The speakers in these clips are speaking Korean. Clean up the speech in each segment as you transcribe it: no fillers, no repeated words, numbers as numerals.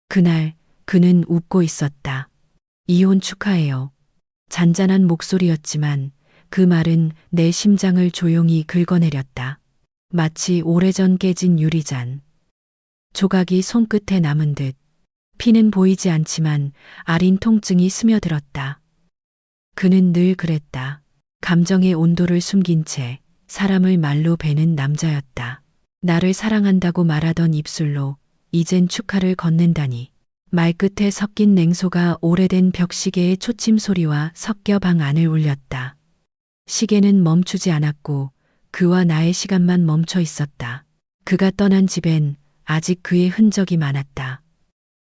그날 그는 웃고 있었다. 이혼 축하해요. 잔잔한 목소리였지만 그 말은 내 심장을 조용히 긁어내렸다. 마치 오래전 깨진 유리잔. 조각이 손끝에 남은 듯. 피는 보이지 않지만 아린 통증이 스며들었다. 그는 늘 그랬다. 감정의 온도를 숨긴 채 사람을 말로 베는 남자였다. 나를 사랑한다고 말하던 입술로 이젠 축하를 건넨다니. 말끝에 섞인 냉소가 오래된 벽시계의 초침 소리와 섞여 방 안을 울렸다. 시계는 멈추지 않았고 그와 나의 시간만 멈춰 있었다. 그가 떠난 집엔 아직 그의 흔적이 많았다.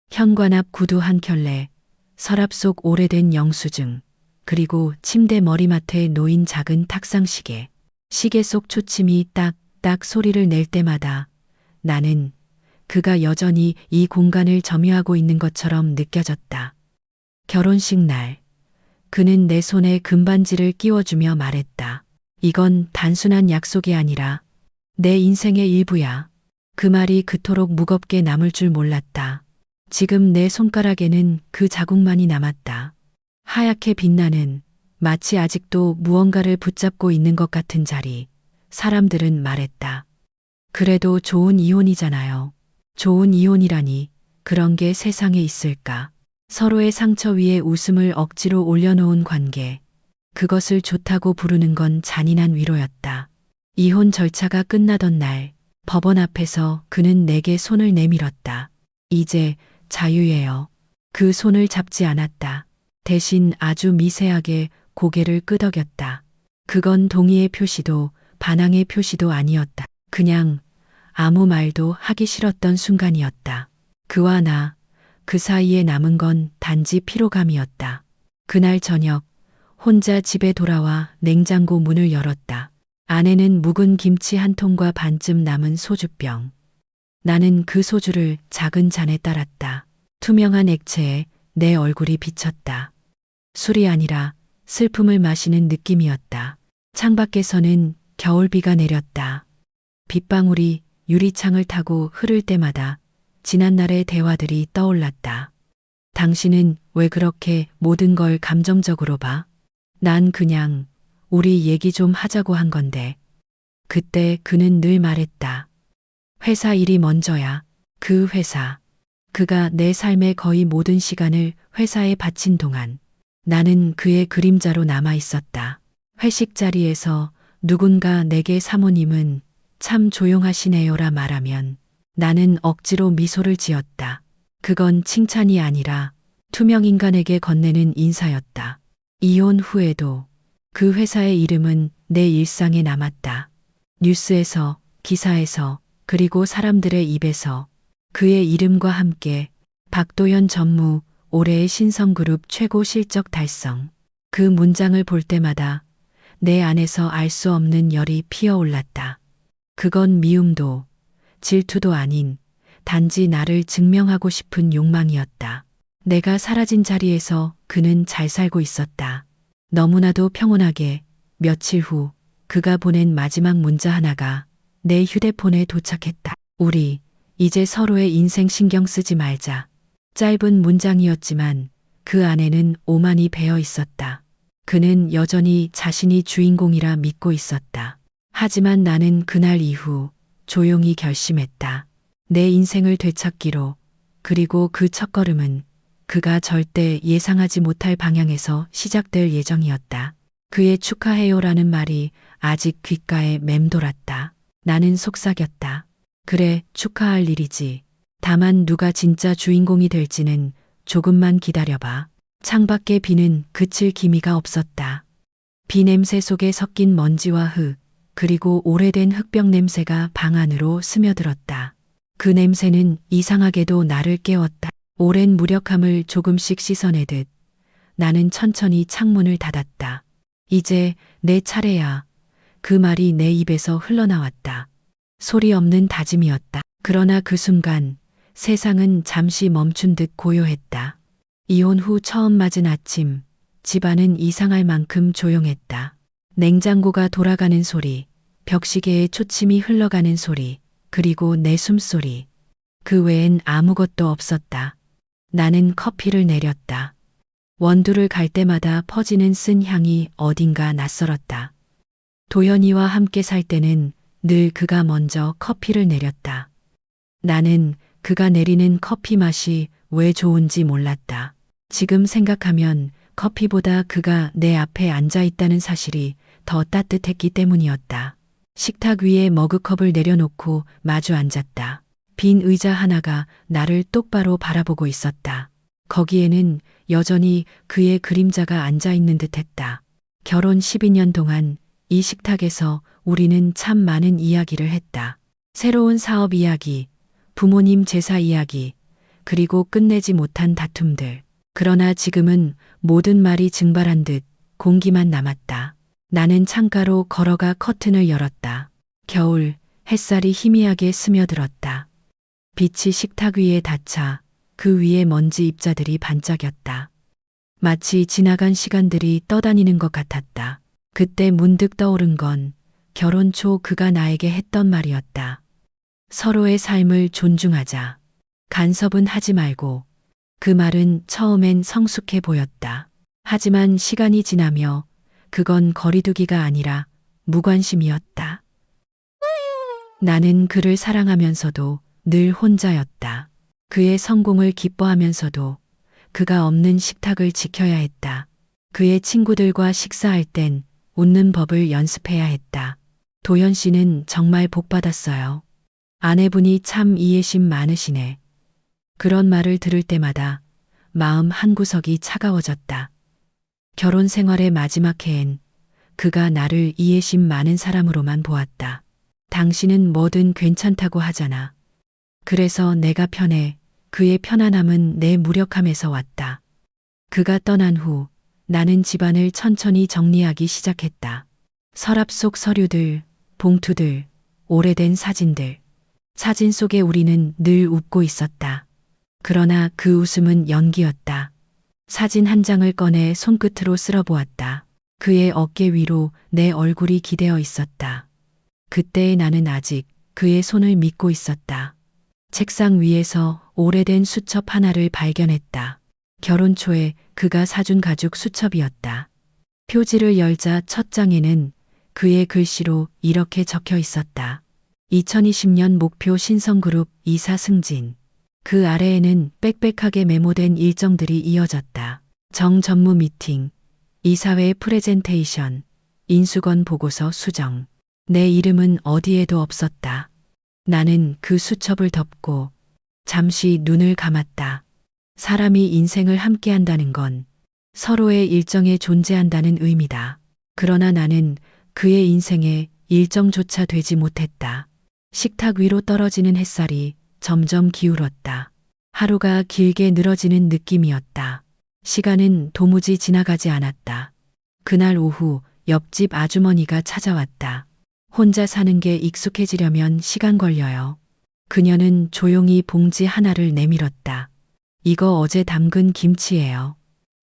현관 앞 구두 한 켤레, 서랍 속 오래된 영수증, 그리고 침대 머리맡에 놓인 작은 탁상시계. 시계 속 초침이 딱딱 소리를 낼 때마다 나는 그가 여전히 이 공간을 점유하고 있는 것처럼 느껴졌다. 결혼식 날, 그는 내 손에 금반지를 끼워주며 말했다. 이건 단순한 약속이 아니라 내 인생의 일부야. 그 말이 그토록 무겁게 남을 줄 몰랐다. 지금 내 손가락에는 그 자국만이 남았다. 하얗게 빛나는 마치 아직도 무언가를 붙잡고 있는 것 같은 자리. 사람들은 말했다. 그래도 좋은 이혼이잖아요. 좋은 이혼이라니 그런 게 세상에 있을까. 서로의 상처 위에 웃음을 억지로 올려놓은 관계. 그것을 좋다고 부르는 건 잔인한 위로였다. 이혼 절차가 끝나던 날 법원 앞에서 그는 내게 손을 내밀었다. 이제 자유예요. 그 손을 잡지 않았다. 대신 아주 미세하게 고개를 끄덕였다. 그건 동의의 표시도 반항의 표시도 아니었다. 그냥 아무 말도 하기 싫었던 순간이었다. 그와 나, 그 사이에 남은 건 단지 피로감이었다. 그날 저녁, 혼자 집에 돌아와 냉장고 문을 열었다. 안에는 묵은 김치 한 통과 반쯤 남은 소주병. 나는 그 소주를 작은 잔에 따랐다. 투명한 액체에 내 얼굴이 비쳤다. 술이 아니라 슬픔을 마시는 느낌이었다. 창밖에서는 겨울비가 내렸다. 빗방울이 유리창을 타고 흐를 때마다 지난날의 대화들이 떠올랐다. 당신은 왜 그렇게 모든 걸 감정적으로 봐? 난 그냥 우리 얘기 좀 하자고 한 건데. 그때 그는 늘 말했다. 회사 일이 먼저야. 그 회사. 그가 내 삶의 거의 모든 시간을 회사에 바친 동안 나는 그의 그림자로 남아 있었다. 회식 자리에서 누군가 내게 사모님은 참 조용하시네요라 말하면 나는 억지로 미소를 지었다. 그건 칭찬이 아니라 투명 인간에게 건네는 인사였다. 이혼 후에도 그 회사의 이름은 내 일상에 남았다. 뉴스에서, 기사에서, 그리고 사람들의 입에서 그의 이름과 함께 박도연 전무 올해의 신성그룹 최고 실적 달성. 그 문장을 볼 때마다 내 안에서 알 수 없는 열이 피어올랐다. 그건 미움도 질투도 아닌 단지 나를 증명하고 싶은 욕망이었다. 내가 사라진 자리에서 그는 잘 살고 있었다. 너무나도 평온하게. 며칠 후 그가 보낸 마지막 문자 하나가 내 휴대폰에 도착했다. 우리 이제 서로의 인생 신경 쓰지 말자. 짧은 문장이었지만 그 안에는 오만이 배어 있었다. 그는 여전히 자신이 주인공이라 믿고 있었다. 하지만 나는 그날 이후 조용히 결심했다. 내 인생을 되찾기로. 그리고 그 첫걸음은 그가 절대 예상하지 못할 방향에서 시작될 예정이었다. 그의 축하해요라는 말이 아직 귓가에 맴돌았다. 나는 속삭였다. 그래, 축하할 일이지. 다만 누가 진짜 주인공이 될지는 조금만 기다려봐. 창밖의 비는 그칠 기미가 없었다. 비 냄새 속에 섞인 먼지와 흙, 그리고 오래된 흙병 냄새가 방 안으로 스며들었다. 그 냄새는 이상하게도 나를 깨웠다. 오랜 무력함을 조금씩 씻어내듯 나는 천천히 창문을 닫았다. 이제 내 차례야. 그 말이 내 입에서 흘러나왔다. 소리 없는 다짐이었다. 그러나 그 순간 세상은 잠시 멈춘 듯 고요했다. 이혼 후 처음 맞은 아침, 집안은 이상할 만큼 조용했다. 냉장고가 돌아가는 소리, 벽시계에 초침이 흘러가는 소리, 그리고 내 숨소리. 그 외엔 아무것도 없었다. 나는 커피를 내렸다. 원두를 갈 때마다 퍼지는 쓴 향이 어딘가 낯설었다. 도연이와 함께 살 때는 늘 그가 먼저 커피를 내렸다. 나는 그가 내리는 커피 맛이 왜 좋은지 몰랐다. 지금 생각하면 커피보다 그가 내 앞에 앉아 있다는 사실이 더 따뜻했기 때문이었다. 식탁 위에 머그컵을 내려놓고 마주 앉았다. 빈 의자 하나가 나를 똑바로 바라보고 있었다. 거기에는 여전히 그의 그림자가 앉아 있는 듯 했다. 결혼 12년 동안 이 식탁에서 우리는 참 많은 이야기를 했다. 새로운 사업 이야기, 부모님 제사 이야기, 그리고 끝내지 못한 다툼들. 그러나 지금은 모든 말이 증발한 듯 공기만 남았다. 나는 창가로 걸어가 커튼을 열었다. 겨울 햇살이 희미하게 스며들었다. 빛이 식탁 위에 닿자 그 위에 먼지 입자들이 반짝였다. 마치 지나간 시간들이 떠다니는 것 같았다. 그때 문득 떠오른 건 결혼 초 그가 나에게 했던 말이었다. 서로의 삶을 존중하자. 간섭은 하지 말고. 그 말은 처음엔 성숙해 보였다. 하지만 시간이 지나며 그건 거리두기가 아니라 무관심이었다. 나는 그를 사랑하면서도 늘 혼자였다. 그의 성공을 기뻐하면서도 그가 없는 식탁을 지켜야 했다. 그의 친구들과 식사할 땐 웃는 법을 연습해야 했다. 도연 씨는 정말 복 받았어요. 아내분이 참 이해심 많으시네. 그런 말을 들을 때마다 마음 한구석이 차가워졌다. 결혼 생활의 마지막 해엔 그가 나를 이해심 많은 사람으로만 보았다. 당신은 뭐든 괜찮다고 하잖아. 그래서 내가 편해. 그의 편안함은 내 무력함에서 왔다. 그가 떠난 후 나는 집안을 천천히 정리하기 시작했다. 서랍 속 서류들, 봉투들, 오래된 사진들. 사진 속에 우리는 늘 웃고 있었다. 그러나 그 웃음은 연기였다. 사진 한 장을 꺼내 손끝으로 쓸어보았다. 그의 어깨 위로 내 얼굴이 기대어 있었다. 그때의 나는 아직 그의 손을 믿고 있었다. 책상 위에서 오래된 수첩 하나를 발견했다. 결혼 초에 그가 사준 가죽 수첩이었다. 표지를 열자 첫 장에는 그의 글씨로 이렇게 적혀 있었다. 2020년 목표 신성그룹 이사 승진. 그 아래에는 빽빽하게 메모된 일정들이 이어졌다. 정전무 미팅, 이사회 프레젠테이션, 인수건 보고서 수정. 내 이름은 어디에도 없었다. 나는 그 수첩을 덮고 잠시 눈을 감았다. 사람이 인생을 함께한다는 건 서로의 일정에 존재한다는 의미다. 그러나 나는 그의 인생에 일정조차 되지 못했다. 식탁 위로 떨어지는 햇살이 점점 기울었다. 하루가 길게 늘어지는 느낌이었다. 시간은 도무지 지나가지 않았다. 그날 오후 옆집 아주머니가 찾아왔다. 혼자 사는 게 익숙해지려면 시간 걸려요. 그녀는 조용히 봉지 하나를 내밀었다. 이거 어제 담근 김치예요.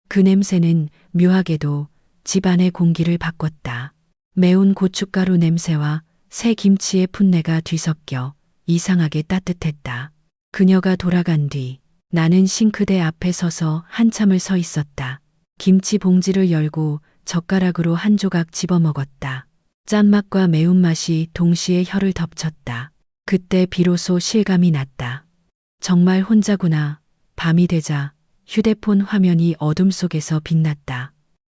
그 냄새는 묘하게도 집안의 공기를 바꿨다. 매운 고춧가루 냄새와 새 김치의 풋내가 뒤섞여 이상하게 따뜻했다. 그녀가 돌아간 뒤 나는 싱크대 앞에 서서 한참을 서 있었다. 김치 봉지를 열고 젓가락으로 한 조각 집어먹었다. 짠맛과 매운맛이 동시에 혀를 덮쳤다. 그때 비로소 실감이 났다. 정말 혼자구나. 밤이 되자 휴대폰 화면이 어둠 속에서 빛났다.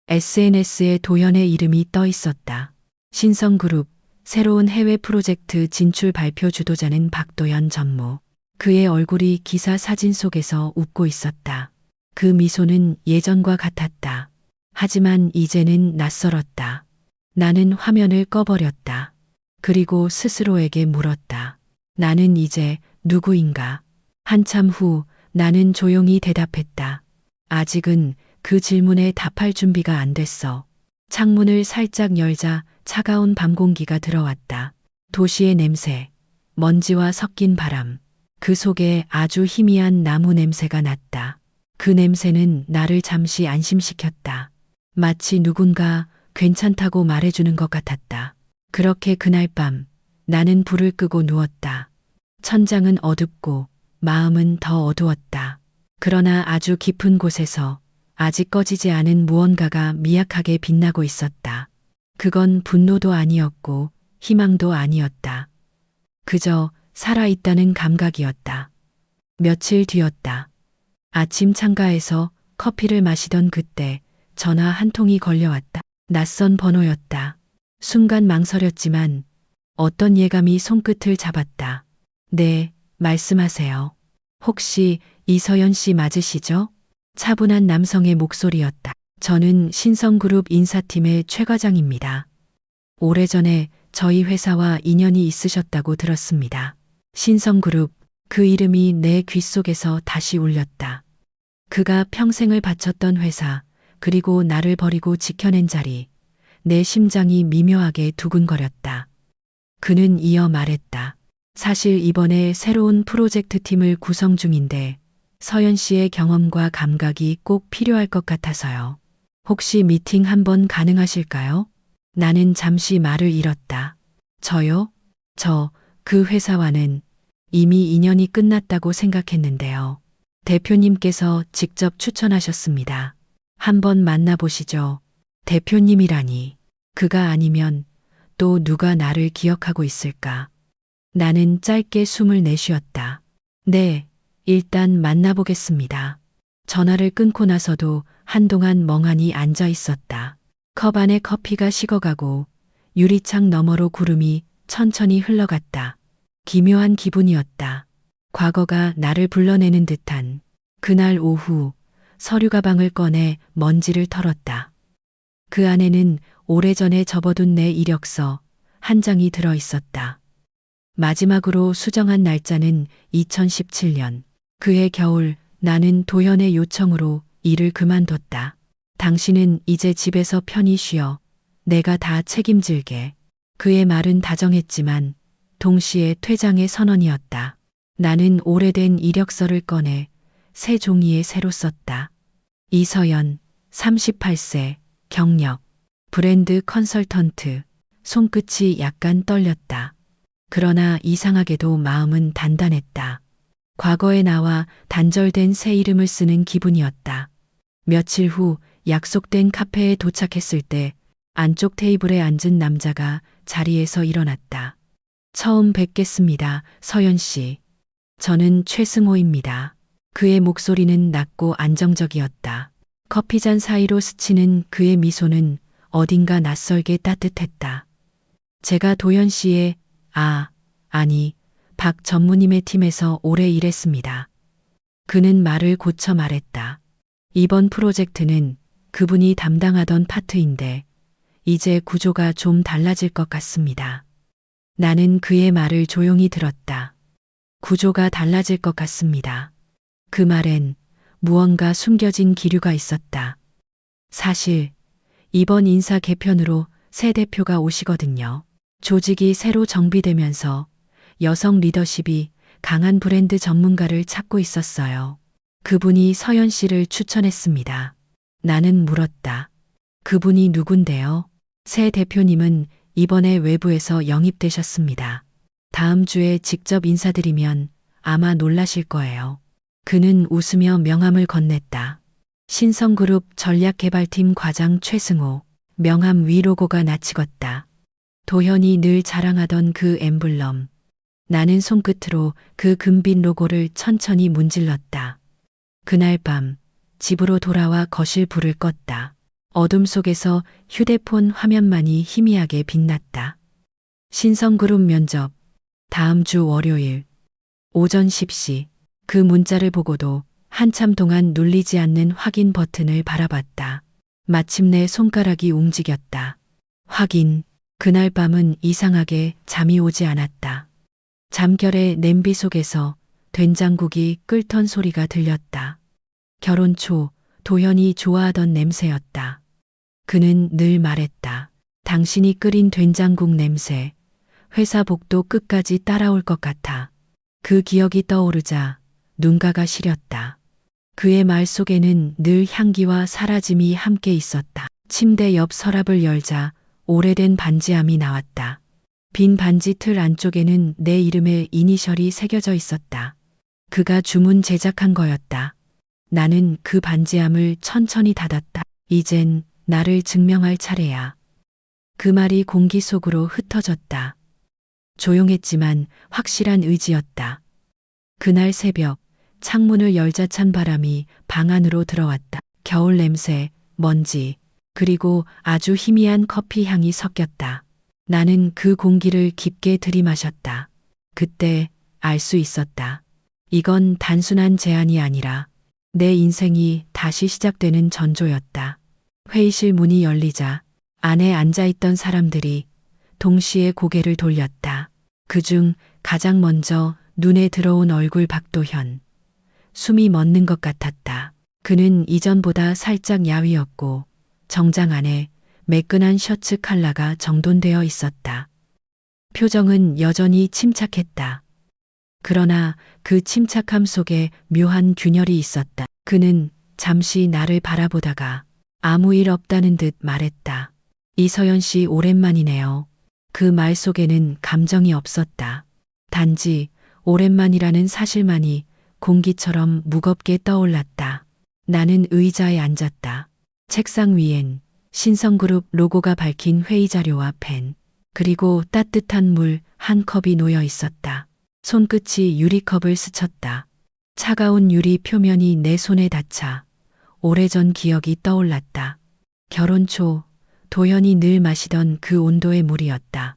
SNS에 도연의 이름이 떠 있었다. 신성그룹 새로운 해외 프로젝트 진출 발표 주도자는 박도연 전무. 그의 얼굴이 기사 사진 속에서 웃고 있었다. 그 미소는 예전과 같았다. 하지만 이제는 낯설었다. 나는 화면을 꺼버렸다. 그리고 스스로에게 물었다. 나는 이제 누구인가? 한참 후 나는 조용히 대답했다. 아직은 그 질문에 답할 준비가 안 됐어. 창문을 살짝 열자 차가운 밤 공기가 들어왔다. 도시의 냄새, 먼지와 섞인 바람, 그 속에 아주 희미한 나무 냄새가 났다. 그 냄새는 나를 잠시 안심시켰다. 마치 누군가 괜찮다고 말해주는 것 같았다. 그렇게 그날 밤 나는 불을 끄고 누웠다. 천장은 어둡고 마음은 더 어두웠다. 그러나 아주 깊은 곳에서 아직 꺼지지 않은 무언가가 미약하게 빛나고 있었다. 그건 분노도 아니었고 희망도 아니었다. 그저 살아있다는 감각이었다. 며칠 뒤였다. 아침 창가에서 커피를 마시던 그때 전화 한 통이 걸려왔다. 낯선 번호였다. 순간 망설였지만 어떤 예감이 손끝을 잡았다. 네, 말씀하세요. 혹시 이서연 씨 맞으시죠? 차분한 남성의 목소리였다. 저는 신성그룹 인사팀의 최 과장입니다. 오래전에 저희 회사와 인연이 있으셨다고 들었습니다. 신성그룹, 그 이름이 내 귓속에서 다시 울렸다. 그가 평생을 바쳤던 회사, 그리고 나를 버리고 지켜낸 자리, 내 심장이 미묘하게 두근거렸다. 그는 이어 말했다. 사실 이번에 새로운 프로젝트 팀을 구성 중인데 서연 씨의 경험과 감각이 꼭 필요할 것 같아서요. 혹시 미팅 한번 가능하실까요? 나는 잠시 말을 잃었다. 저요? 그 회사와는 이미 인연이 끝났다고 생각했는데요. 대표님께서 직접 추천하셨습니다. 한번 만나보시죠. 대표님이라니. 그가 아니면 또 누가 나를 기억하고 있을까? 나는 짧게 숨을 내쉬었다. 네, 일단 만나보겠습니다. 전화를 끊고 나서도 한동안 멍하니 앉아 있었다. 컵 안에 커피가 식어가고 유리창 너머로 구름이 천천히 흘러갔다. 기묘한 기분이었다. 과거가 나를 불러내는 듯한. 그날 오후 서류 가방을 꺼내 먼지를 털었다. 그 안에는 오래전에 접어둔 내 이력서 한 장이 들어 있었다. 마지막으로 수정한 날짜는 2017년. 그해 겨울 나는 도현의 요청으로 일을 그만뒀다. 당신은 이제 집에서 편히 쉬어. 내가 다 책임질게. 그의 말은 다정했지만 동시에 퇴장의 선언이었다. 나는 오래된 이력서를 꺼내 새 종이에 새로 썼다. 이서연, 38세, 경력, 브랜드 컨설턴트. 손끝이 약간 떨렸다. 그러나 이상하게도 마음은 단단했다. 과거의 나와 단절된 새 이름을 쓰는 기분이었다. 며칠 후 약속된 카페에 도착했을 때 안쪽 테이블에 앉은 남자가 자리에서 일어났다. 처음 뵙겠습니다, 서연 씨. 저는 최승호입니다. 그의 목소리는 낮고 안정적이었다. 커피잔 사이로 스치는 그의 미소는 어딘가 낯설게 따뜻했다. 제가 도현 씨의 박 전무님의 팀에서 오래 일했습니다. 그는 말을 고쳐 말했다. 이번 프로젝트는 그분이 담당하던 파트인데 이제 구조가 좀 달라질 것 같습니다. 나는 그의 말을 조용히 들었다. 구조가 달라질 것 같습니다. 그 말엔 무언가 숨겨진 기류가 있었다. 사실 이번 인사 개편으로 새 대표가 오시거든요. 조직이 새로 정비되면서 여성 리더십이 강한 브랜드 전문가를 찾고 있었어요. 그분이 서연 씨를 추천했습니다. 나는 물었다. 그분이 누군데요? 새 대표님은 이번에 외부에서 영입되셨습니다. 다음 주에 직접 인사드리면 아마 놀라실 거예요. 그는 웃으며 명함을 건넸다. 신성그룹 전략개발팀 과장 최승호. 명함 위 로고가 낯익었다. 도현이 늘 자랑하던 그 엠블럼. 나는 손끝으로 그 금빛 로고를 천천히 문질렀다. 그날 밤 집으로 돌아와 거실 불을 껐다. 어둠 속에서 휴대폰 화면만이 희미하게 빛났다. 신성그룹 면접. 다음 주 월요일. 오전 10시. 그 문자를 보고도 한참 동안 눌리지 않는 확인 버튼을 바라봤다. 마침내 손가락이 움직였다. 확인. 그날 밤은 이상하게 잠이 오지 않았다. 잠결에 냄비 속에서 된장국이 끓던 소리가 들렸다. 결혼 초 도현이 좋아하던 냄새였다. 그는 늘 말했다. 당신이 끓인 된장국 냄새. 회사 복도 끝까지 따라올 것 같아. 그 기억이 떠오르자 눈가가 시렸다. 그의 말 속에는 늘 향기와 사라짐이 함께 있었다. 침대 옆 서랍을 열자 오래된 반지함이 나왔다. 빈 반지 틀 안쪽에는 내 이름의 이니셜이 새겨져 있었다. 그가 주문 제작한 거였다. 나는 그 반지함을 천천히 닫았다. 이젠 나를 증명할 차례야. 그 말이 공기 속으로 흩어졌다. 조용했지만 확실한 의지였다. 그날 새벽 창문을 열자 찬 바람이 방 안으로 들어왔다. 겨울 냄새, 먼지, 그리고 아주 희미한 커피 향이 섞였다. 나는 그 공기를 깊게 들이마셨다. 그때 알 수 있었다. 이건 단순한 제안이 아니라 내 인생이 다시 시작되는 전조였다. 회의실 문이 열리자 안에 앉아있던 사람들이 동시에 고개를 돌렸다. 그중 가장 먼저 눈에 들어온 얼굴 박도현. 숨이 멎는 것 같았다. 그는 이전보다 살짝 야위었고 정장 안에 매끈한 셔츠 컬러가 정돈되어 있었다. 표정은 여전히 침착했다. 그러나 그 침착함 속에 묘한 균열이 있었다. 그는 잠시 나를 바라보다가 아무 일 없다는 듯 말했다. 이서연 씨 오랜만이네요. 그 말 속에는 감정이 없었다. 단지 오랜만이라는 사실만이 공기처럼 무겁게 떠올랐다. 나는 의자에 앉았다. 책상 위엔 신성그룹 로고가 밝힌 회의 자료와 펜, 그리고 따뜻한 물 한 컵이 놓여 있었다. 손끝이 유리컵을 스쳤다. 차가운 유리 표면이 내 손에 닿자 오래전 기억이 떠올랐다. 결혼 초 도연이 늘 마시던 그 온도의 물이었다.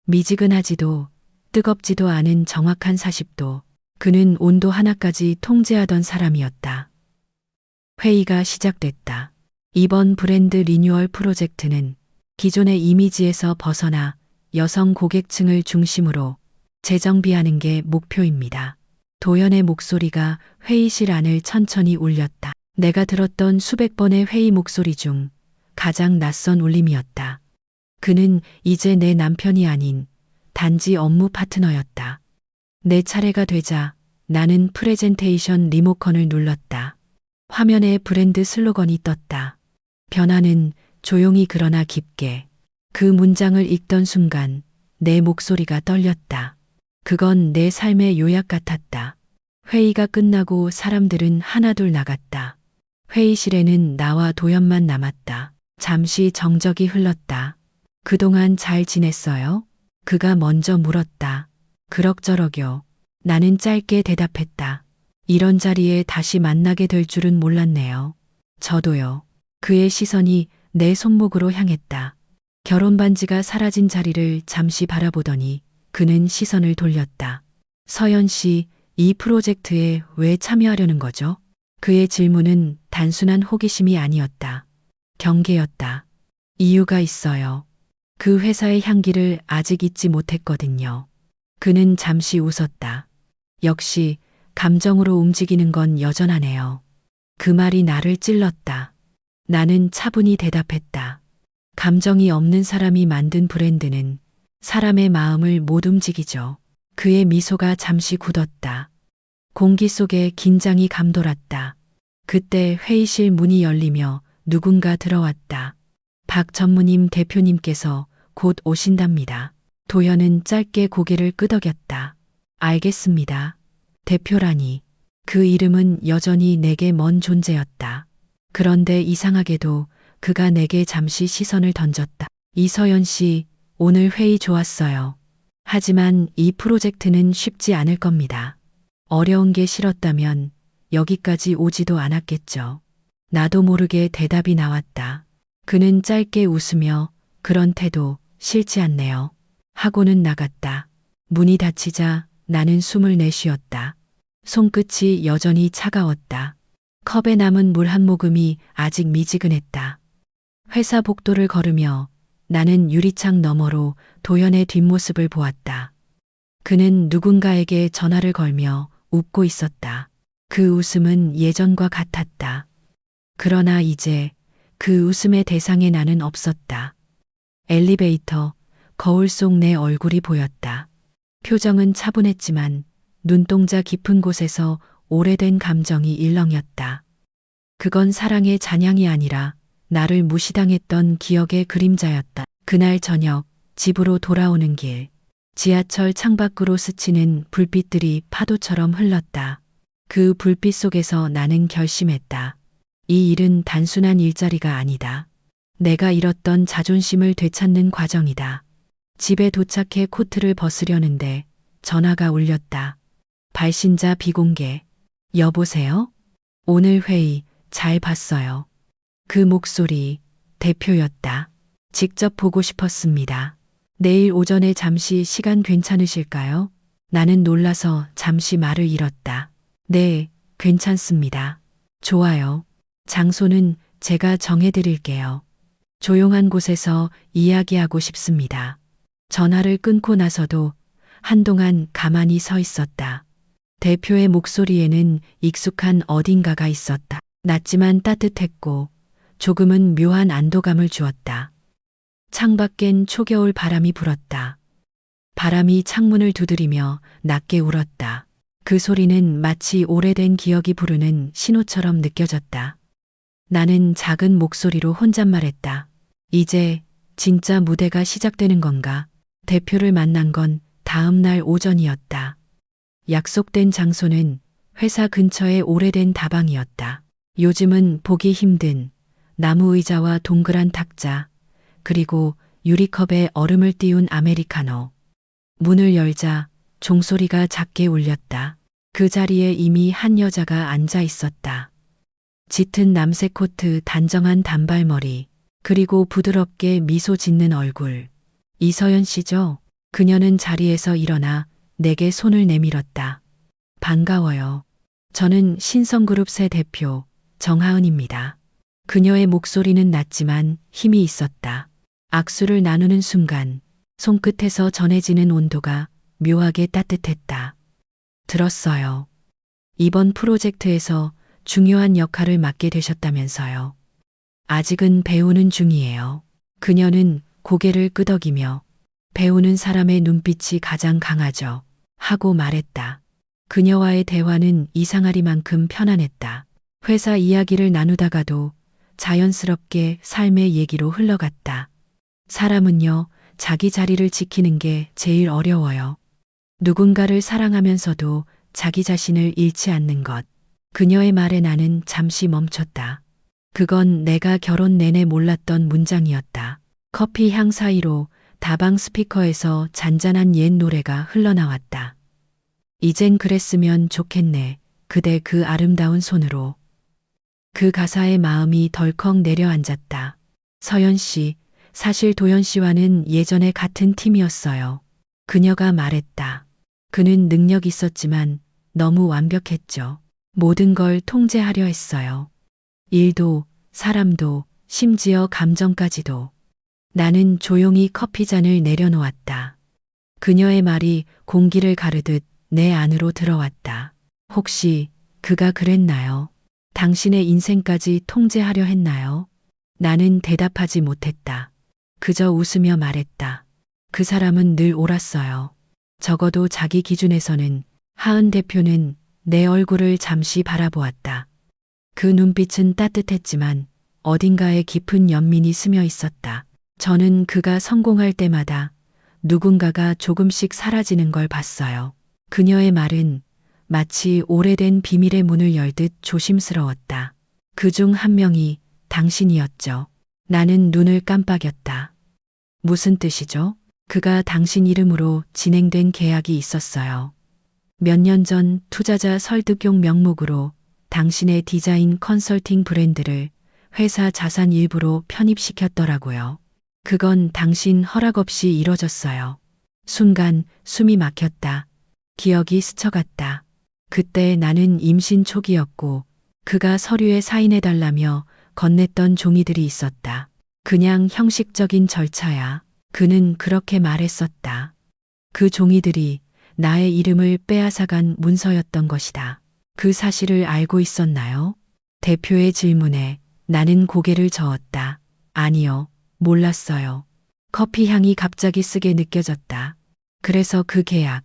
미지근하지도 뜨겁지도 않은 정확한 40도. 그는 온도 하나까지 통제하던 사람이었다. 회의가 시작됐다. 이번 브랜드 리뉴얼 프로젝트는 기존의 이미지에서 벗어나 여성 고객층을 중심으로 재정비하는 게 목표입니다. 도연의 목소리가 회의실 안을 천천히 울렸다. 내가 들었던 수백 번의 회의 목소리 중 가장 낯선 울림이었다. 그는 이제 내 남편이 아닌 단지 업무 파트너였다. 내 차례가 되자 나는 프레젠테이션 리모컨을 눌렀다. 화면에 브랜드 슬로건이 떴다. 변화는 조용히 그러나 깊게. 그 문장을 읽던 순간 내 목소리가 떨렸다. 그건 내 삶의 요약 같았다. 회의가 끝나고 사람들은 하나둘 나갔다. 회의실에는 나와 도연만 남았다. 잠시 정적이 흘렀다. 그동안 잘 지냈어요? 그가 먼저 물었다. 그럭저럭요. 나는 짧게 대답했다. 이런 자리에 다시 만나게 될 줄은 몰랐네요. 저도요. 그의 시선이 내 손목으로 향했다. 결혼 반지가 사라진 자리를 잠시 바라보더니 그는 시선을 돌렸다. 서연 씨, 이 프로젝트에 왜 참여하려는 거죠? 그의 질문은 단순한 호기심이 아니었다. 경계였다. 이유가 있어요. 그 회사의 향기를 아직 잊지 못했거든요. 그는 잠시 웃었다. 역시 감정으로 움직이는 건 여전하네요. 그 말이 나를 찔렀다. 나는 차분히 대답했다. 감정이 없는 사람이 만든 브랜드는 사람의 마음을 못 움직이죠. 그의 미소가 잠시 굳었다. 공기 속에 긴장이 감돌았다. 그때 회의실 문이 열리며 누군가 들어왔다. 박 전무님 대표님께서 곧 오신답니다. 도연은 짧게 고개를 끄덕였다. 알겠습니다. 대표라니. 그 이름은 여전히 내게 먼 존재였다. 그런데 이상하게도 그가 내게 잠시 시선을 던졌다. 이서연 씨, 오늘 회의 좋았어요. 하지만 이 프로젝트는 쉽지 않을 겁니다. 어려운 게 싫었다면 여기까지 오지도 않았겠죠. 나도 모르게 대답이 나왔다. 그는 짧게 웃으며 그런 태도 싫지 않네요. 하고는 나갔다. 문이 닫히자 나는 숨을 내쉬었다. 손끝이 여전히 차가웠다. 컵에 남은 물 한 모금이 아직 미지근했다. 회사 복도를 걸으며 나는 유리창 너머로 도연의 뒷모습을 보았다. 그는 누군가에게 전화를 걸며 웃고 있었다. 그 웃음은 예전과 같았다. 그러나 이제 그 웃음의 대상에 나는 없었다. 엘리베이터, 거울 속 내 얼굴이 보였다. 표정은 차분했지만 눈동자 깊은 곳에서 오래된 감정이 일렁였다. 그건 사랑의 잔향이 아니라 나를 무시당했던 기억의 그림자였다. 그날 저녁 집으로 돌아오는 길, 지하철 창밖으로 스치는 불빛들이 파도처럼 흘렀다. 그 불빛 속에서 나는 결심했다. 이 일은 단순한 일자리가 아니다. 내가 잃었던 자존심을 되찾는 과정이다. 집에 도착해 코트를 벗으려는데 전화가 울렸다. 발신자 비공개. 여보세요? 오늘 회의 잘 봤어요. 그 목소리 대표였다. 직접 보고 싶었습니다. 내일 오전에 잠시 시간 괜찮으실까요? 나는 놀라서 잠시 말을 잃었다. 네, 괜찮습니다. 좋아요. 장소는 제가 정해드릴게요. 조용한 곳에서 이야기하고 싶습니다. 전화를 끊고 나서도 한동안 가만히 서 있었다. 대표의 목소리에는 익숙한 어딘가가 있었다. 낮지만 따뜻했고 조금은 묘한 안도감을 주었다. 창밖엔 초겨울 바람이 불었다. 바람이 창문을 두드리며 낮게 울었다. 그 소리는 마치 오래된 기억이 부르는 신호처럼 느껴졌다. 나는 작은 목소리로 혼잣말했다. 이제 진짜 무대가 시작되는 건가? 대표를 만난 건 다음 날 오전이었다. 약속된 장소는 회사 근처의 오래된 다방이었다. 요즘은 보기 힘든 나무 의자와 동그란 탁자, 그리고 유리컵에 얼음을 띄운 아메리카노. 문을 열자 종소리가 작게 울렸다. 그 자리에 이미 한 여자가 앉아 있었다. 짙은 남색 코트, 단정한 단발머리, 그리고 부드럽게 미소 짓는 얼굴. 이서연 씨죠? 그녀는 자리에서 일어나 내게 손을 내밀었다. 반가워요. 저는 신성그룹 새 대표 정하은입니다. 그녀의 목소리는 낮지만 힘이 있었다. 악수를 나누는 순간 손끝에서 전해지는 온도가 묘하게 따뜻했다. 들었어요. 이번 프로젝트에서 중요한 역할을 맡게 되셨다면서요. 아직은 배우는 중이에요. 그녀는 고개를 끄덕이며 배우는 사람의 눈빛이 가장 강하죠. 하고 말했다. 그녀와의 대화는 이상하리만큼 편안했다. 회사 이야기를 나누다가도 자연스럽게 삶의 얘기로 흘러갔다. 사람은요, 자기 자리를 지키는 게 제일 어려워요. 누군가를 사랑하면서도 자기 자신을 잃지 않는 것. 그녀의 말에 나는 잠시 멈췄다. 그건 내가 결혼 내내 몰랐던 문장이었다. 커피 향 사이로 다방 스피커에서 잔잔한 옛 노래가 흘러나왔다. 이젠 그랬으면 좋겠네. 그대 그 아름다운 손으로. 그 가사에 마음이 덜컥 내려앉았다. 서연 씨, 사실 도연 씨와는 예전에 같은 팀이었어요. 그녀가 말했다. 그는 능력 있었지만 너무 완벽했죠. 모든 걸 통제하려 했어요. 일도, 사람도, 심지어 감정까지도. 나는 조용히 커피잔을 내려놓았다. 그녀의 말이 공기를 가르듯 내 안으로 들어왔다. 혹시 그가 그랬나요? 당신의 인생까지 통제하려 했나요? 나는 대답하지 못했다. 그저 웃으며 말했다. 그 사람은 늘 옳았어요. 적어도 자기 기준에서는. 하은 대표는 내 얼굴을 잠시 바라보았다. 그 눈빛은 따뜻했지만 어딘가에 깊은 연민이 스며 있었다. 저는 그가 성공할 때마다 누군가가 조금씩 사라지는 걸 봤어요. 그녀의 말은 마치 오래된 비밀의 문을 열듯 조심스러웠다. 그중 한 명이 당신이었죠. 나는 눈을 깜빡였다. 무슨 뜻이죠? 그가 당신 이름으로 진행된 계약이 있었어요. 몇 년 전 투자자 설득용 명목으로 당신의 디자인 컨설팅 브랜드를 회사 자산 일부로 편입시켰더라고요. 그건 당신 허락 없이 이뤄졌어요. 순간 숨이 막혔다. 기억이 스쳐갔다. 그때 나는 임신 초기였고 그가 서류에 사인해달라며 건넸던 종이들이 있었다. 그냥 형식적인 절차야. 그는 그렇게 말했었다. 그 종이들이 나의 이름을 빼앗아간 문서였던 것이다. 그 사실을 알고 있었나요? 대표의 질문에 나는 고개를 저었다. 아니요, 몰랐어요. 커피 향이 갑자기 쓰게 느껴졌다. 그래서 그 계약,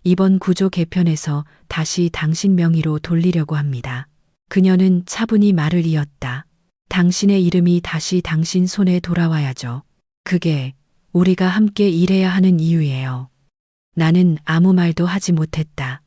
이번 구조 개편에서 다시 당신 명의로 돌리려고 합니다. 그녀는 차분히 말을 이었다. 당신의 이름이 다시 당신 손에 돌아와야죠. 그게 우리가 함께 일해야 하는 이유예요. 나는 아무 말도 하지 못했다.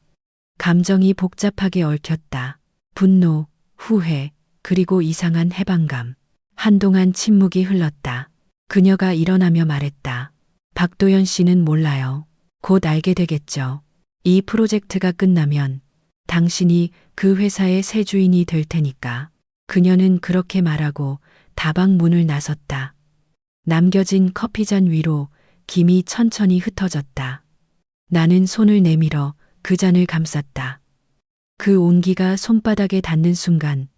감정이 복잡하게 얽혔다. 분노, 후회, 그리고 이상한 해방감. 한동안 침묵이 흘렀다. 그녀가 일어나며 말했다. 박도연 씨는 몰라요. 곧 알게 되겠죠. 이 프로젝트가 끝나면 당신이 그 회사의 새 주인이 될 테니까. 그녀는 그렇게 말하고 다방 문을 나섰다. 남겨진 커피잔 위로 김이 천천히 흩어졌다. 나는 손을 내밀어 그 잔을 감쌌다. 그 온기가 손바닥에 닿는 순간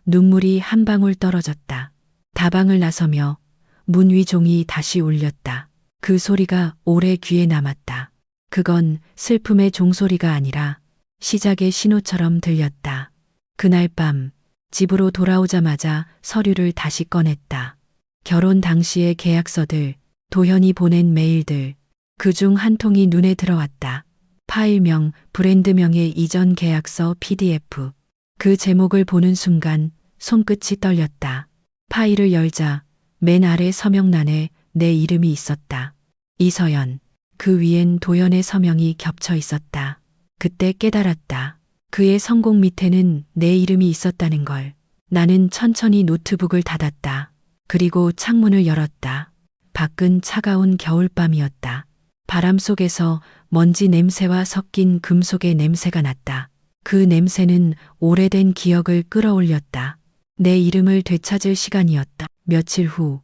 눈물이 한 방울 떨어졌다. 다방을 나서며 문 위 종이 다시 울렸다. 그 소리가 오래 귀에 남았다. 그건 슬픔의 종소리가 아니라 시작의 신호처럼 들렸다. 그날 밤 집으로 돌아오자마자 서류를 다시 꺼냈다. 결혼 당시의 계약서들, 도현이 보낸 메일들, 그중 한 통이 눈에 들어왔다. 파일명, 브랜드명의 이전 계약서 PDF. 그 제목을 보는 순간 손끝이 떨렸다. 파일을 열자 맨 아래 서명란에 내 이름이 있었다. 이서연. 그 위엔 도연의 서명이 겹쳐 있었다. 그때 깨달았다. 그의 성공 밑에는 내 이름이 있었다는 걸. 나는 천천히 노트북을 닫았다. 그리고 창문을 열었다. 밖은 차가운 겨울밤이었다. 바람 속에서 먼지 냄새와 섞인 금속의 냄새가 났다. 그 냄새는 오래된 기억을 끌어올렸다. 내 이름을 되찾을 시간이었다. 며칠 후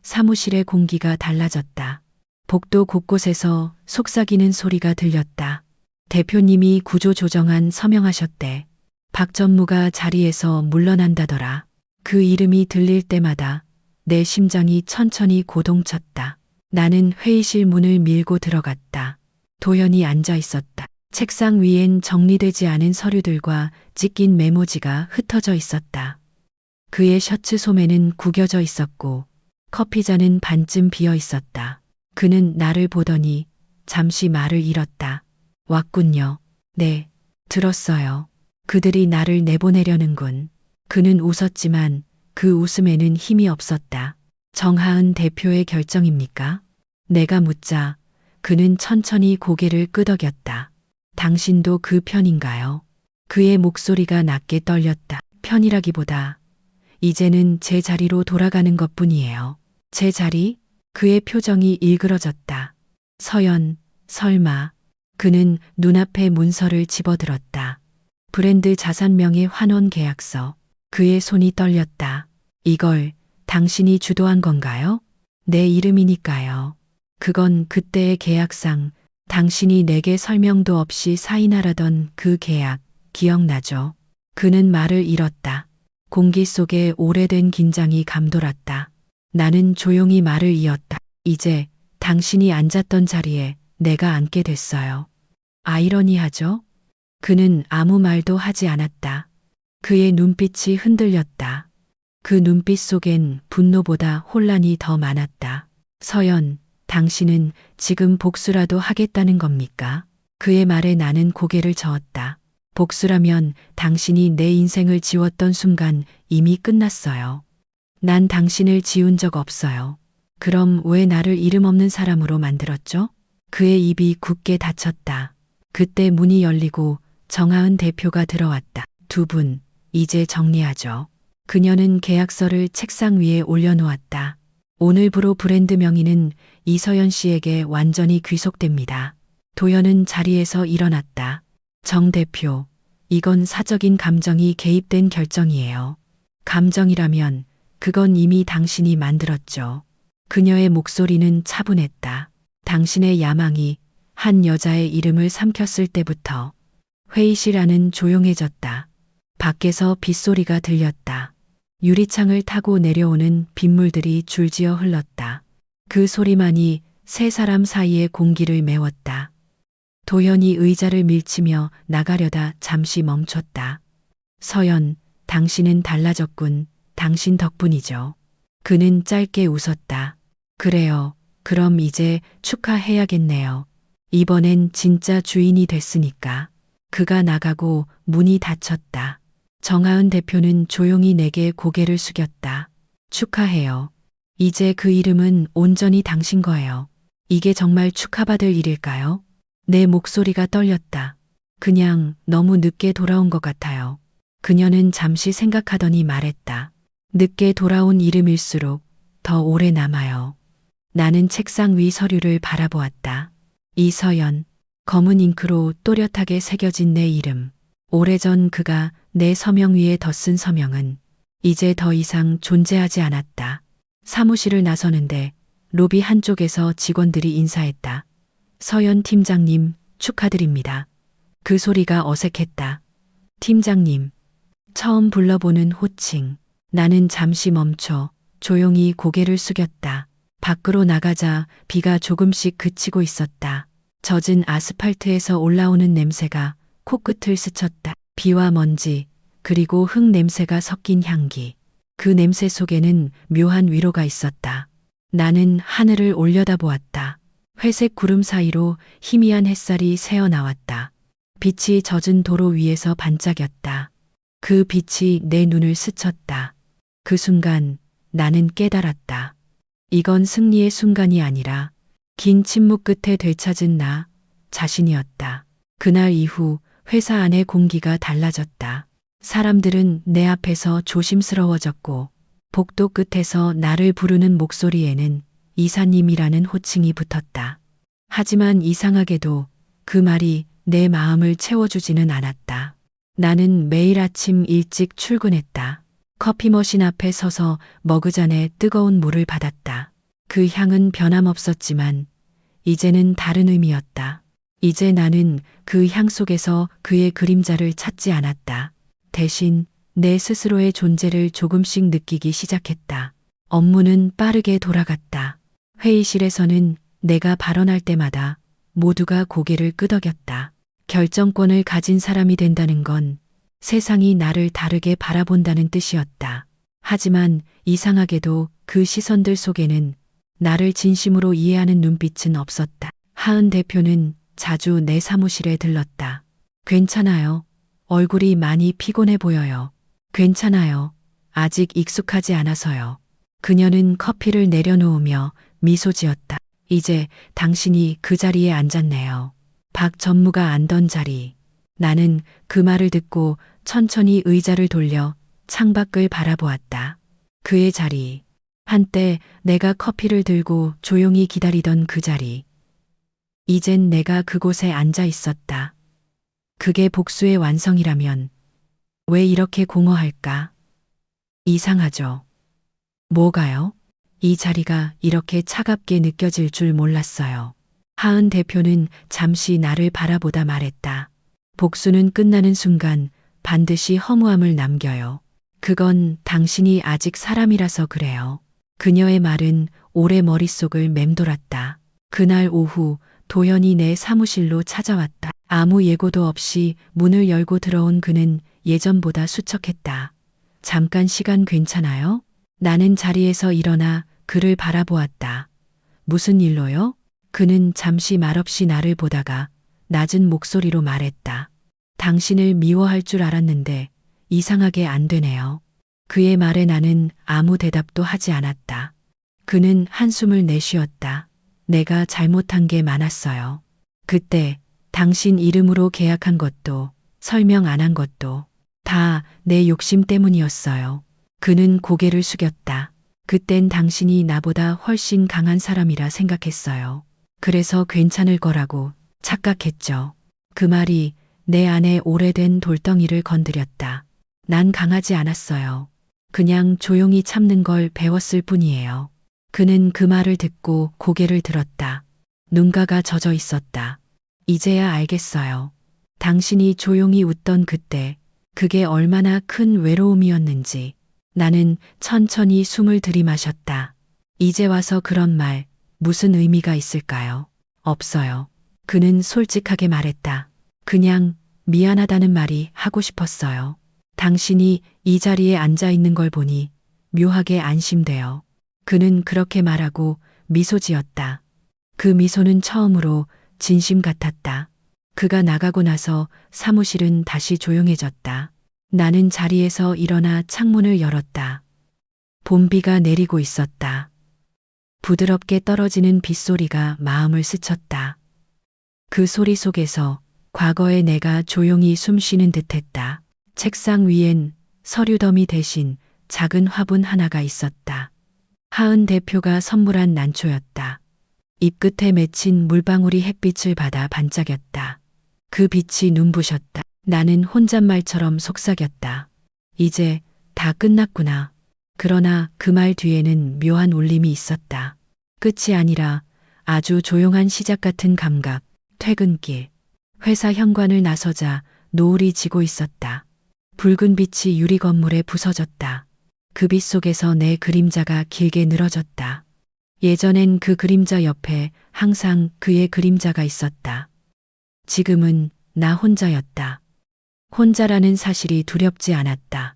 사무실의 공기가 달라졌다. 복도 곳곳에서 속삭이는 소리가 들렸다. 대표님이 구조조정안 서명하셨대. 박 전무가 자리에서 물러난다더라. 그 이름이 들릴 때마다 내 심장이 천천히 고동쳤다. 나는 회의실 문을 밀고 들어갔다. 도연이 앉아 있었다. 책상 위엔 정리되지 않은 서류들과 찢긴 메모지가 흩어져 있었다. 그의 셔츠 소매는 구겨져 있었고 커피잔은 반쯤 비어 있었다. 그는 나를 보더니 잠시 말을 잃었다. 왔군요. 네, 들었어요. 그들이 나를 내보내려는군. 그는 웃었지만 그 웃음에는 힘이 없었다. 정하은 대표의 결정입니까? 내가 묻자 그는 천천히 고개를 끄덕였다. 당신도 그 편인가요? 그의 목소리가 낮게 떨렸다. 편이라기보다 이제는 제 자리로 돌아가는 것뿐이에요. 제 자리? 그의 표정이 일그러졌다. 서연, 설마. 그는 눈앞에 문서를 집어들었다. 브랜드 자산명의 환원 계약서. 그의 손이 떨렸다. 이걸 당신이 주도한 건가요? 내 이름이니까요. 그건 그때의 계약상 당신이 내게 설명도 없이 사인하라던 그 계약 기억나죠? 그는 말을 잃었다. 공기 속에 오래된 긴장이 감돌았다. 나는 조용히 말을 이었다. 이제 당신이 앉았던 자리에 내가 앉게 됐어요. 아이러니하죠? 그는 아무 말도 하지 않았다. 그의 눈빛이 흔들렸다. 그 눈빛 속엔 분노보다 혼란이 더 많았다. 서연, 당신은 지금 복수라도 하겠다는 겁니까? 그의 말에 나는 고개를 저었다. 복수라면 당신이 내 인생을 지웠던 순간 이미 끝났어요. 난 당신을 지운 적 없어요. 그럼 왜 나를 이름 없는 사람으로 만들었죠? 그의 입이 굳게 닫혔다. 그때 문이 열리고 정하은 대표가 들어왔다. 두 분, 이제 정리하죠. 그녀는 계약서를 책상 위에 올려놓았다. 오늘부로 브랜드 명의는 이서연 씨에게 완전히 귀속됩니다. 도연은 자리에서 일어났다. 정 대표, 이건 사적인 감정이 개입된 결정이에요. 감정이라면 그건 이미 당신이 만들었죠. 그녀의 목소리는 차분했다. 당신의 야망이 한 여자의 이름을 삼켰을 때부터 회의실 안은 조용해졌다. 밖에서 빗소리가 들렸다. 유리창을 타고 내려오는 빗물들이 줄지어 흘렀다. 그 소리만이 세 사람 사이의 공기를 메웠다. 도현이 의자를 밀치며 나가려다 잠시 멈췄다. 서연, 당신은 달라졌군. 당신 덕분이죠. 그는 짧게 웃었다. 그래요. 그럼 이제 축하해야겠네요. 이번엔 진짜 주인이 됐으니까. 그가 나가고 문이 닫혔다. 정하은 대표는 조용히 내게 고개를 숙였다. 축하해요. 이제 그 이름은 온전히 당신 거예요. 이게 정말 축하받을 일일까요? 내 목소리가 떨렸다. 그냥 너무 늦게 돌아온 것 같아요. 그녀는 잠시 생각하더니 말했다. 늦게 돌아온 이름일수록 더 오래 남아요. 나는 책상 위 서류를 바라보았다. 이서연, 검은 잉크로 또렷하게 새겨진 내 이름. 오래전 그가 내 서명 위에 덧쓴 서명은 이제 더 이상 존재하지 않았다. 사무실을 나서는데 로비 한쪽에서 직원들이 인사했다. 서연 팀장님, 축하드립니다. 그 소리가 어색했다. 팀장님. 처음 불러보는 호칭. 나는 잠시 멈춰 조용히 고개를 숙였다. 밖으로 나가자 비가 조금씩 그치고 있었다. 젖은 아스팔트에서 올라오는 냄새가 코끝을 스쳤다. 비와 먼지, 그리고 흙 냄새가 섞인 향기. 그 냄새 속에는 묘한 위로가 있었다. 나는 하늘을 올려다보았다. 회색 구름 사이로 희미한 햇살이 새어 나왔다. 빛이 젖은 도로 위에서 반짝였다. 그 빛이 내 눈을 스쳤다. 그 순간 나는 깨달았다. 이건 승리의 순간이 아니라 긴 침묵 끝에 되찾은 나 자신이었다. 그날 이후 회사 안의 공기가 달라졌다. 사람들은 내 앞에서 조심스러워졌고 복도 끝에서 나를 부르는 목소리에는 이사님이라는 호칭이 붙었다. 하지만 이상하게도 그 말이 내 마음을 채워주지는 않았다. 나는 매일 아침 일찍 출근했다. 커피 머신 앞에 서서 머그잔에 뜨거운 물을 받았다. 그 향은 변함없었지만 이제는 다른 의미였다. 이제 나는 그 향 속에서 그의 그림자를 찾지 않았다. 대신 내 스스로의 존재를 조금씩 느끼기 시작했다. 업무는 빠르게 돌아갔다. 회의실에서는 내가 발언할 때마다 모두가 고개를 끄덕였다. 결정권을 가진 사람이 된다는 건 세상이 나를 다르게 바라본다는 뜻이었다. 하지만 이상하게도 그 시선들 속에는 나를 진심으로 이해하는 눈빛은 없었다. 하은 대표는 자주 내 사무실에 들렀다. 괜찮아요. 얼굴이 많이 피곤해 보여요. 괜찮아요. 아직 익숙하지 않아서요. 그녀는 커피를 내려놓으며 미소 지었다. 이제 당신이 그 자리에 앉았네요. 박 전무가 앉던 자리. 나는 그 말을 듣고 천천히 의자를 돌려 창밖을 바라보았다. 그의 자리. 한때 내가 커피를 들고 조용히 기다리던 그 자리. 이젠 내가 그곳에 앉아 있었다. 그게 복수의 완성이라면 왜 이렇게 공허할까? 이상하죠. 뭐가요? 이 자리가 이렇게 차갑게 느껴질 줄 몰랐어요. 하은 대표는 잠시 나를 바라보다 말했다. 복수는 끝나는 순간 반드시 허무함을 남겨요. 그건 당신이 아직 사람이라서 그래요. 그녀의 말은 오래 머릿속을 맴돌았다. 그날 오후 도연이 내 사무실로 찾아왔다. 아무 예고도 없이 문을 열고 들어온 그는 예전보다 수척했다. 잠깐 시간 괜찮아요? 나는 자리에서 일어나 그를 바라보았다. 무슨 일로요? 그는 잠시 말없이 나를 보다가 낮은 목소리로 말했다. 당신을 미워할 줄 알았는데 이상하게 안 되네요. 그의 말에 나는 아무 대답도 하지 않았다. 그는 한숨을 내쉬었다. 내가 잘못한 게 많았어요. 그때 당신 이름으로 계약한 것도 설명 안 한 것도 다 내 욕심 때문이었어요. 그는 고개를 숙였다. 그땐 당신이 나보다 훨씬 강한 사람이라 생각했어요. 그래서 괜찮을 거라고 착각했죠. 그 말이 내 안에 오래된 돌덩이를 건드렸다. 난 강하지 않았어요. 그냥 조용히 참는 걸 배웠을 뿐이에요. 그는 그 말을 듣고 고개를 들었다. 눈가가 젖어 있었다. 이제야 알겠어요. 당신이 조용히 웃던 그때 그게 얼마나 큰 외로움이었는지. 나는 천천히 숨을 들이마셨다. 이제 와서 그런 말 무슨 의미가 있을까요? 없어요. 그는 솔직하게 말했다. 그냥 미안하다는 말이 하고 싶었어요. 당신이 이 자리에 앉아 있는 걸 보니 묘하게 안심돼요. 그는 그렇게 말하고 미소 지었다. 그 미소는 처음으로 진심 같았다. 그가 나가고 나서 사무실은 다시 조용해졌다. 나는 자리에서 일어나 창문을 열었다. 봄비가 내리고 있었다. 부드럽게 떨어지는 빗소리가 마음을 스쳤다. 그 소리 속에서 과거의 내가 조용히 숨 쉬는 듯했다. 책상 위엔 서류더미 대신 작은 화분 하나가 있었다. 하은 대표가 선물한 난초였다. 잎끝에 맺힌 물방울이 햇빛을 받아 반짝였다. 그 빛이 눈부셨다. 나는 혼잣말처럼 속삭였다. 이제 다 끝났구나. 그러나 그 말 뒤에는 묘한 울림이 있었다. 끝이 아니라 아주 조용한 시작 같은 감각. 퇴근길. 회사 현관을 나서자 노을이 지고 있었다. 붉은 빛이 유리 건물에 부서졌다. 그 빛 속에서 내 그림자가 길게 늘어졌다. 예전엔 그 그림자 옆에 항상 그의 그림자가 있었다. 지금은 나 혼자였다. 혼자라는 사실이 두렵지 않았다.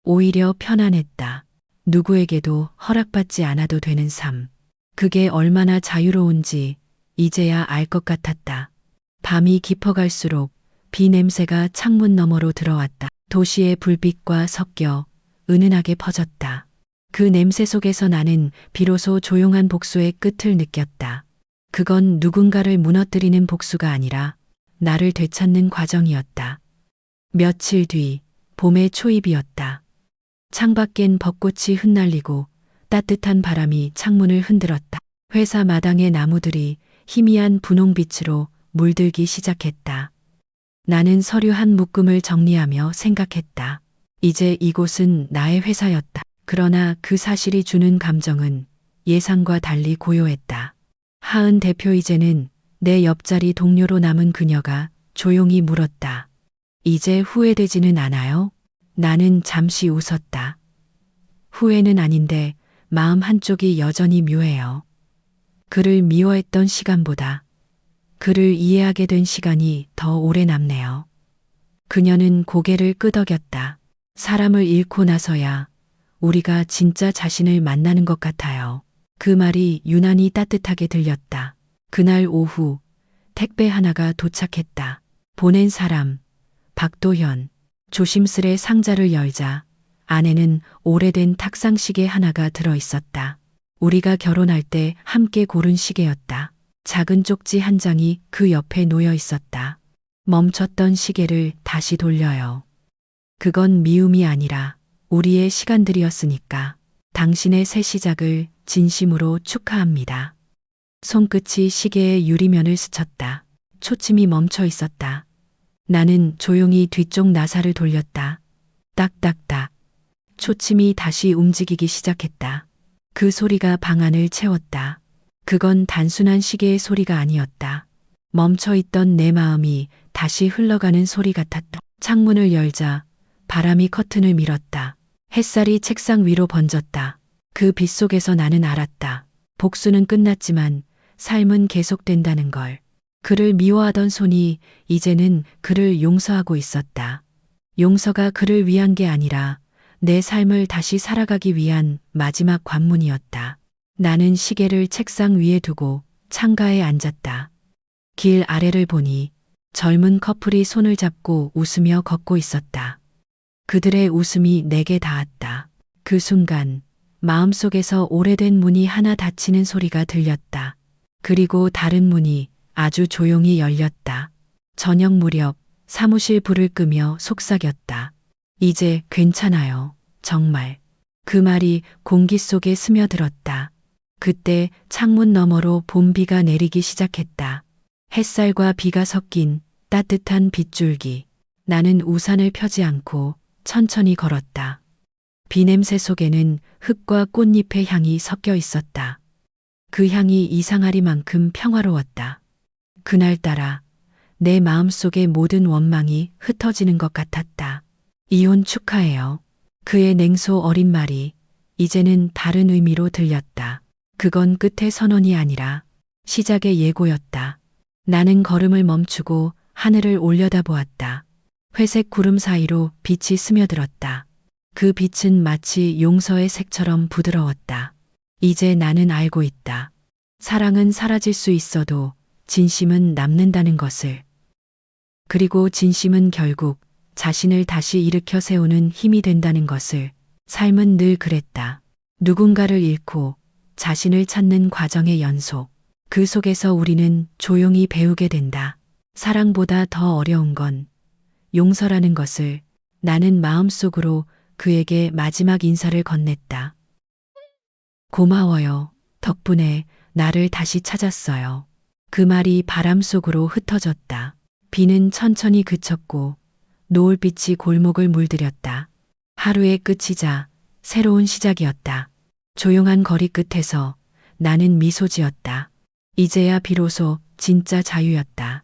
오히려 편안했다. 누구에게도 허락받지 않아도 되는 삶. 그게 얼마나 자유로운지 이제야 알 것 같았다. 밤이 깊어갈수록 비 냄새가 창문 너머로 들어왔다. 도시의 불빛과 섞여 은은하게 퍼졌다. 그 냄새 속에서 나는 비로소 조용한 복수의 끝을 느꼈다. 그건 누군가를 무너뜨리는 복수가 아니라 나를 되찾는 과정이었다. 며칠 뒤 봄의 초입이었다. 창밖엔 벚꽃이 흩날리고 따뜻한 바람이 창문을 흔들었다. 회사 마당의 나무들이 희미한 분홍빛으로 물들기 시작했다. 나는 서류 한 묶음을 정리하며 생각했다. 이제 이곳은 나의 회사였다. 그러나 그 사실이 주는 감정은 예상과 달리 고요했다. 하은 대표 이제는 내 옆자리 동료로 남은 그녀가 조용히 물었다. 이제 후회되지는 않아요? 나는 잠시 웃었다. 후회는 아닌데 마음 한쪽이 여전히 묘해요. 그를 미워했던 시간보다 그를 이해하게 된 시간이 더 오래 남네요. 그녀는 고개를 끄덕였다. 사람을 잃고 나서야 우리가 진짜 자신을 만나는 것 같아요. 그 말이 유난히 따뜻하게 들렸다. 그날 오후 택배 하나가 도착했다. 보낸 사람 박도현. 조심스레 상자를 열자 안에는 오래된 탁상시계 하나가 들어 있었다. 우리가 결혼할 때 함께 고른 시계였다. 작은 쪽지 한 장이 그 옆에 놓여 있었다. 멈췄던 시계를 다시 돌려요. 그건 미움이 아니라 우리의 시간들이었으니까. 당신의 새 시작을 진심으로 축하합니다. 손끝이 시계의 유리면을 스쳤다. 초침이 멈춰 있었다. 나는 조용히 뒤쪽 나사를 돌렸다. 딱딱딱. 초침이 다시 움직이기 시작했다. 그 소리가 방 안을 채웠다. 그건 단순한 시계의 소리가 아니었다. 멈춰있던 내 마음이 다시 흘러가는 소리 같았다. 창문을 열자 바람이 커튼을 밀었다. 햇살이 책상 위로 번졌다. 그 빛 속에서 나는 알았다. 복수는 끝났지만 삶은 계속된다는 걸. 그를 미워하던 손이 이제는 그를 용서하고 있었다. 용서가 그를 위한 게 아니라 내 삶을 다시 살아가기 위한 마지막 관문이었다. 나는 시계를 책상 위에 두고 창가에 앉았다. 길 아래를 보니 젊은 커플이 손을 잡고 웃으며 걷고 있었다. 그들의 웃음이 내게 닿았다. 그 순간 마음속에서 오래된 문이 하나 닫히는 소리가 들렸다. 그리고 다른 문이 아주 조용히 열렸다. 저녁 무렵 사무실 불을 끄며 속삭였다. 이제 괜찮아요. 정말. 그 말이 공기 속에 스며들었다. 그때 창문 너머로 봄비가 내리기 시작했다. 햇살과 비가 섞인 따뜻한 빗줄기. 나는 우산을 펴지 않고 천천히 걸었다. 비 냄새 속에는 흙과 꽃잎의 향이 섞여 있었다. 그 향이 이상하리만큼 평화로웠다. 그날따라 내 마음속의 모든 원망이 흩어지는 것 같았다. 이혼 축하해요. 그의 냉소 어린 말이 이제는 다른 의미로 들렸다. 그건 끝의 선언이 아니라 시작의 예고였다. 나는 걸음을 멈추고 하늘을 올려다보았다. 회색 구름 사이로 빛이 스며들었다. 그 빛은 마치 용서의 색처럼 부드러웠다. 이제 나는 알고 있다. 사랑은 사라질 수 있어도 진심은 남는다는 것을. 그리고 진심은 결국 자신을 다시 일으켜 세우는 힘이 된다는 것을. 삶은 늘 그랬다. 누군가를 잃고 자신을 찾는 과정의 연속. 그 속에서 우리는 조용히 배우게 된다. 사랑보다 더 어려운 건 용서라는 것을 나는 마음속으로 그에게 마지막 인사를 건넸다. 고마워요. 덕분에 나를 다시 찾았어요. 그 말이 바람 속으로 흩어졌다. 비는 천천히 그쳤고 노을빛이 골목을 물들였다. 하루의 끝이자 새로운 시작이었다. 조용한 거리 끝에서 나는 미소 지었다. 이제야 비로소 진짜 자유였다.